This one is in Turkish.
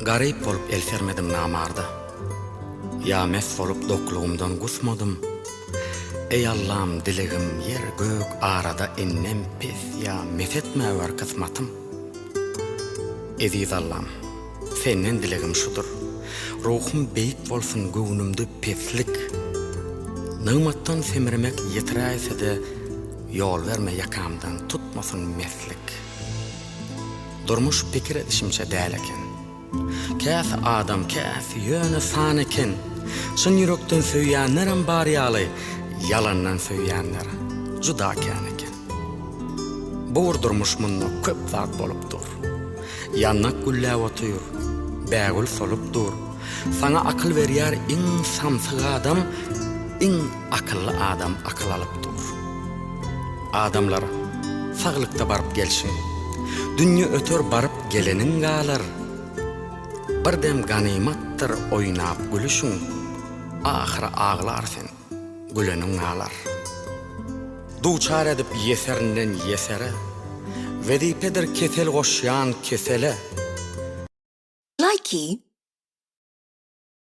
Garip bolup el sermedim namarda. Ya mes bolup dokluğumdan gusmadım. Ey Allah'ım diligim yer gök arada ennem pes ya mesetme var kısmatım. Eziz Allah'ım, senden diligim şudur. Ruhum beyik bolsun göwnümde peslik. Nığmattan semirmek yetirayse de yol verme yakamdan tutmasın meslik. Durmuş pikir edişimçe däl eken. Käsi adam, käsi ýöne san eken. Şun ýürekden söýýänlerem bar ýaly, yalandan söýýänler juda kän eken. Bu durmuş munda köp zat bolupdyr. Ýannak güllä otyr, bägül solupdyr. Sana akyl berýär iň samsyg adam, iň akylly adam akyl alypdyr. Adamlar saglykda barıp gelşin. Dünýä ötör barıp gelenin galar. Birdem ganimatdyr oýnap gülüşün. Ahira ağlarsen gülenin galar. Duçar edip yeserinden yesere. Vezipedir kesel goşýan kesele. Likey